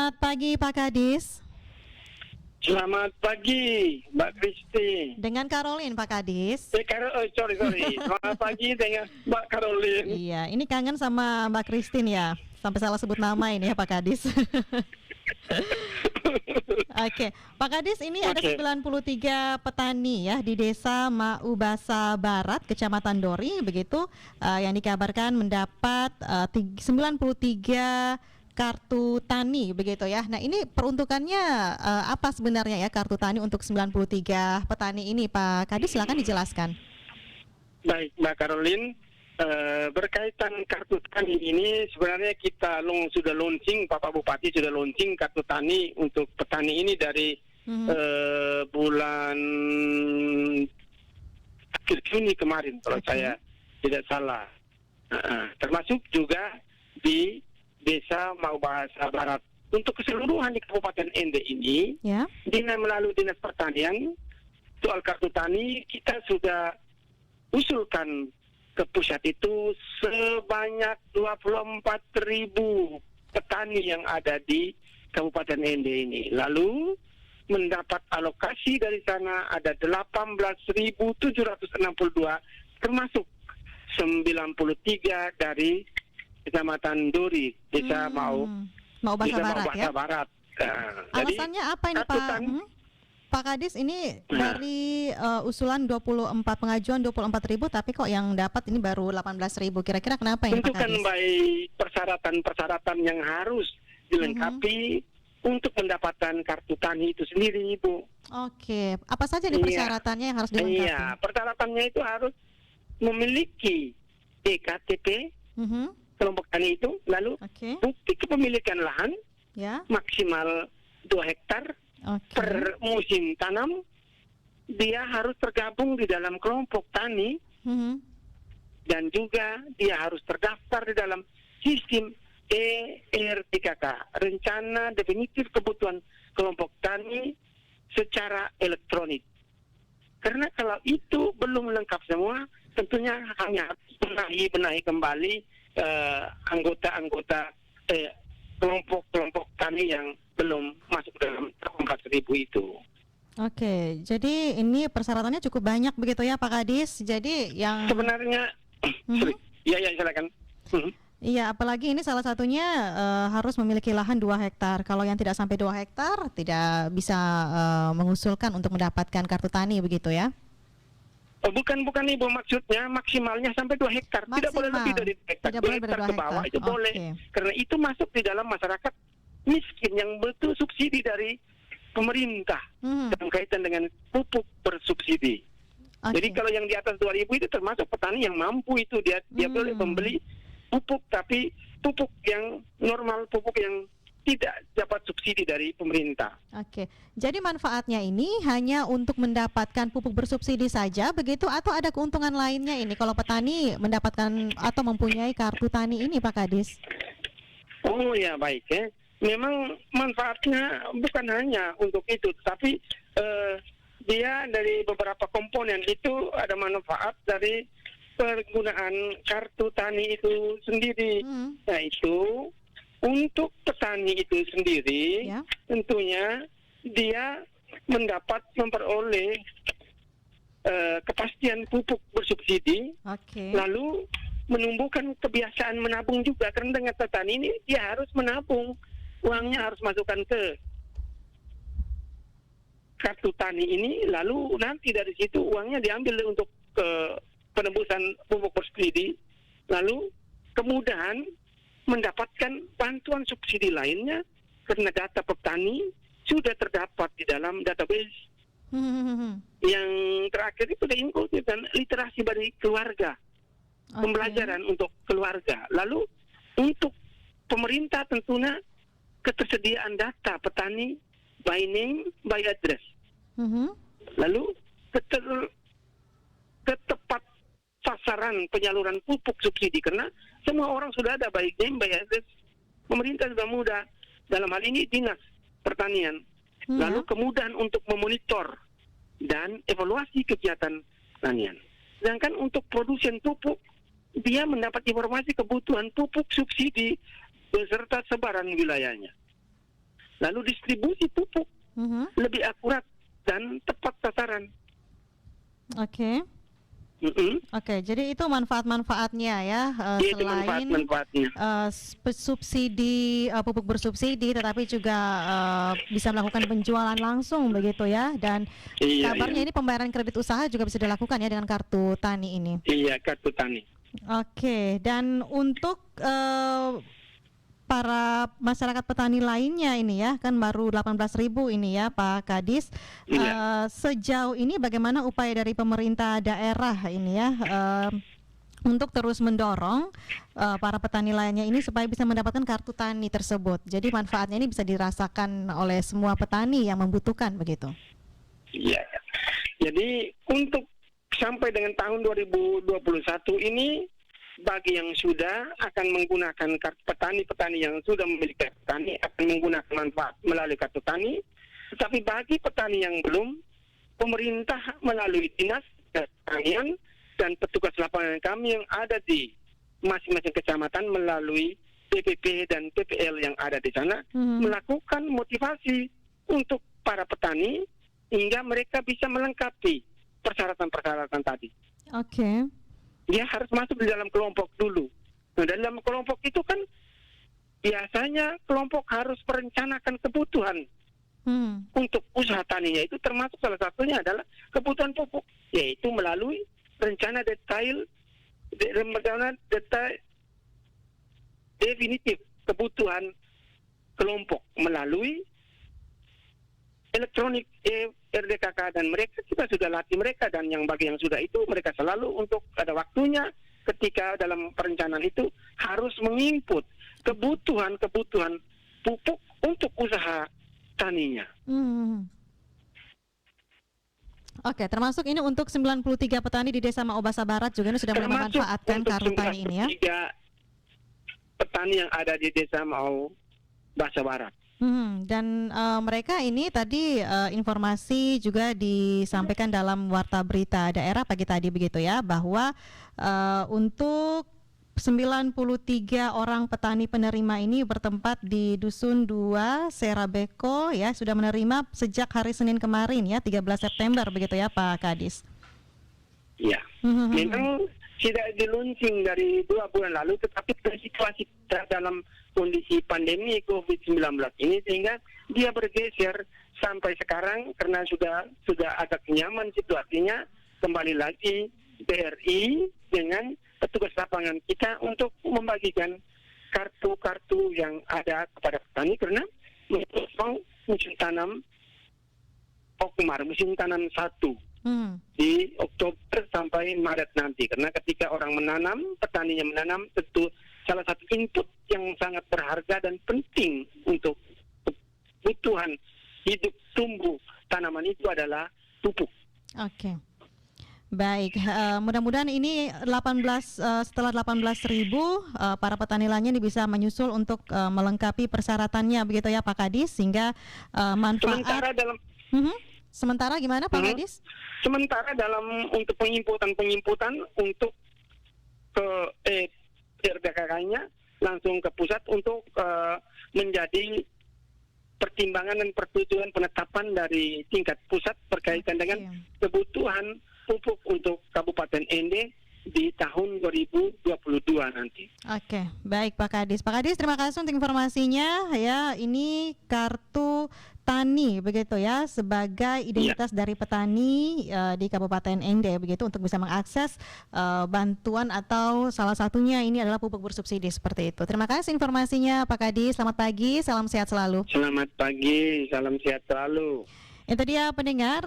Selamat pagi Pak Kadis. Selamat pagi, Mbak Kristi. Dengan Caroline Pak Kadis. Sorry. Selamat pagi dengan Mbak Caroline. Iya, ini kangen sama Mbak Christine ya. Sampai salah sebut nama ini ya Pak Kadis. Oke, Pak Kadis, ini ada 93 petani ya di Desa Maubasa Barat, Kecamatan Dori, begitu, yang dikabarkan mendapat 93 kartu tani, begitu ya. Nah, ini peruntukannya apa sebenarnya ya kartu tani untuk 93 petani ini, Pak Kadis, silakan dijelaskan. Baik, Mbak Caroline. Berkaitan kartu tani ini sebenarnya kita sudah launching, Bapak Bupati sudah launching kartu tani untuk petani ini dari bulan akhir Juni kemarin kalau saya tidak salah. Termasuk juga di Desa Maubasa Barat. Untuk keseluruhan di Kabupaten Ende ini, melalui Dinas Pertanian, soal kartu tani kita sudah usulkan ke pusat itu sebanyak 24.000 petani yang ada di Kabupaten Ende ini. Lalu mendapat alokasi dari sana ada 18.762, termasuk 93 dari Kecamatan Dori, Desa Maubasa Barat. Alasannya apa ini Pak? Pak Kadis, ini dari usulan 24 ribu, tapi kok yang dapat ini baru 18 ribu. Kira-kira kenapa ini Pak Kadis? Tentu kan baik persyaratan yang harus dilengkapi untuk mendapatkan kartu tani itu sendiri, Ibu. Oke, apa saja nih persyaratannya yang harus dilengkapi? Iya, persyaratannya itu harus memiliki EKTP kelompok tani itu, lalu bukti kepemilikan lahan maksimal 2 hektar. Per musim tanam, dia harus tergabung di dalam kelompok tani dan juga dia harus terdaftar di dalam sistem ERTKK, Rencana Definitif Kebutuhan Kelompok Tani secara elektronik. Karena kalau itu belum lengkap semua, tentunya hanya harus benahi kembali anggota-anggota kelompok-kelompok tani yang belum masuk dalam 4.000 itu. Oke, jadi ini persyaratannya cukup banyak begitu ya Pak Kadis. Jadi yang sebenarnya, silakan. Iya, apalagi ini salah satunya harus memiliki lahan 2 hektar. Kalau yang tidak sampai 2 hektar tidak bisa mengusulkan untuk mendapatkan kartu tani begitu ya? Bukan Ibu, maksudnya maksimalnya sampai 2 hektar. Tidak boleh lebih dari 2 hektar. Tidak boleh 2 hektar ke bawah itu boleh. Karena itu masuk di dalam masyarakat miskin yang betul subsidi dari pemerintah dalam kaitan dengan pupuk bersubsidi. Jadi kalau yang di atas 2.000 itu termasuk petani yang mampu itu dia boleh membeli pupuk, tapi pupuk yang normal, pupuk yang tidak dapat subsidi dari pemerintah. Oke, jadi manfaatnya ini hanya untuk mendapatkan pupuk bersubsidi saja begitu, atau ada keuntungan lainnya ini kalau petani mendapatkan atau mempunyai kartu tani ini Pak Kadis? Oh ya, baik ya. Memang manfaatnya bukan hanya untuk itu, tapi dia dari beberapa komponen itu ada manfaat dari penggunaan kartu tani itu sendiri. Yaitu untuk petani itu sendiri, tentunya dia memperoleh kepastian pupuk bersubsidi, lalu menumbuhkan kebiasaan menabung juga, karena dengan petani ini dia harus menabung. Uangnya harus masukkan ke kartu tani ini, lalu nanti dari situ uangnya diambil untuk penembusan pupuk bersubsidi, lalu kemudahan mendapatkan bantuan subsidi lainnya karena data petani sudah terdapat di dalam database. Yang terakhir itu diinklusif dan literasi bagi keluarga, pembelajaran untuk keluarga. Lalu untuk pemerintah tentunya ketersediaan data petani by name, by address. Lalu ketepat sasaran penyaluran pupuk subsidi, karena semua orang sudah ada by name, by address. Pemerintah sudah mudah dalam hal ini Dinas Pertanian. Lalu kemudahan untuk memonitor dan evaluasi kegiatan pertanian. Sedangkan untuk produsen pupuk, dia mendapat informasi kebutuhan pupuk subsidi beserta sebaran wilayahnya. lalu distribusi pupuk lebih akurat dan tepat sasaran. Oke. Oke, jadi itu manfaat-manfaatnya ya, selain manfaat-manfaatnya. Subsidi, pupuk bersubsidi, tetapi juga bisa melakukan penjualan langsung begitu ya, dan kabarnya ini pembayaran kredit usaha juga bisa dilakukan ya dengan kartu tani ini. Iya, kartu tani. Oke, dan untuk para masyarakat petani lainnya ini ya, kan baru 18.000 ini ya Pak Kadis. Sejauh ini bagaimana upaya dari pemerintah daerah ini ya untuk terus mendorong para petani lainnya ini supaya bisa mendapatkan kartu tani tersebut. Jadi manfaatnya ini bisa dirasakan oleh semua petani yang membutuhkan begitu. Iya. Jadi untuk sampai dengan tahun 2021 ini, bagi yang sudah akan menggunakan kartu petani yang sudah memiliki kartu tani akan menggunakan manfaat melalui kartu tani. Tetapi bagi petani yang belum, pemerintah melalui dinas pertanian dan petugas lapangan kami yang ada di masing-masing kecamatan melalui DPP dan PPL yang ada di sana melakukan motivasi untuk para petani hingga mereka bisa melengkapi persyaratan-persyaratan tadi. Oke. Dia harus masuk di dalam kelompok dulu. Nah, dalam kelompok itu kan biasanya kelompok harus merencanakan kebutuhan untuk usaha taninya. Itu termasuk salah satunya adalah kebutuhan pupuk, yaitu melalui rencana detail definitif kebutuhan kelompok melalui elektronik RDKK, dan mereka kita sudah latih mereka, dan yang bagi yang sudah itu mereka selalu untuk ada waktunya ketika dalam perencanaan itu harus menginput kebutuhan pupuk untuk usaha taninya. Oke, termasuk ini untuk 93 petani di Desa Maobasa Barat juga ini sudah memanfaatkan kartu tani ini ya. 93 petani yang ada di Desa Maobasa Barat. Dan mereka ini tadi informasi juga disampaikan dalam warta berita daerah pagi tadi begitu ya, bahwa untuk 93 orang petani penerima ini bertempat di Dusun 2 Serabeko ya, sudah menerima sejak hari Senin kemarin ya, 13 September begitu ya Pak Kadis. Ya, memang tidak diluncing dari 2 bulan lalu, tetapi situasi dalam kondisi pandemi COVID-19 ini sehingga dia bergeser sampai sekarang karena sudah agak nyaman situasinya, kembali lagi BRI dengan petugas lapangan kita untuk membagikan kartu-kartu yang ada kepada petani karena musim tanam Okmar, musim tanam 1 di Oktober sampai Maret nanti, karena ketika orang menanam, petaninya menanam, tentu salah satu input yang sangat berharga dan penting untuk kebutuhan hidup tumbuh tanaman itu adalah pupuk. Oke. Baik, mudah-mudahan ini setelah 18.000 para petani lainnya ini bisa menyusul untuk melengkapi persyaratannya begitu ya Pak Kadis, sehingga manfaat sementara gimana Pak Kadis? Sementara dalam untuk pengimputan untuk ke RDKK-nya langsung ke pusat untuk menjadi pertimbangan dan persetujuan penetapan dari tingkat pusat berkaitan dengan kebutuhan pupuk untuk Kabupaten Ende di tahun 2022 nanti. Oke, baik Pak Kadis. Pak Kadis, terima kasih untuk informasinya ya. Ini kartu tani begitu ya, sebagai identitas dari petani di Kabupaten Ende begitu, untuk bisa mengakses bantuan atau salah satunya ini adalah pupuk bersubsidi seperti itu. Terima kasih informasinya Pak Kadis. Selamat pagi, salam sehat selalu. Selamat pagi, salam sehat selalu. Itu dia pendengar.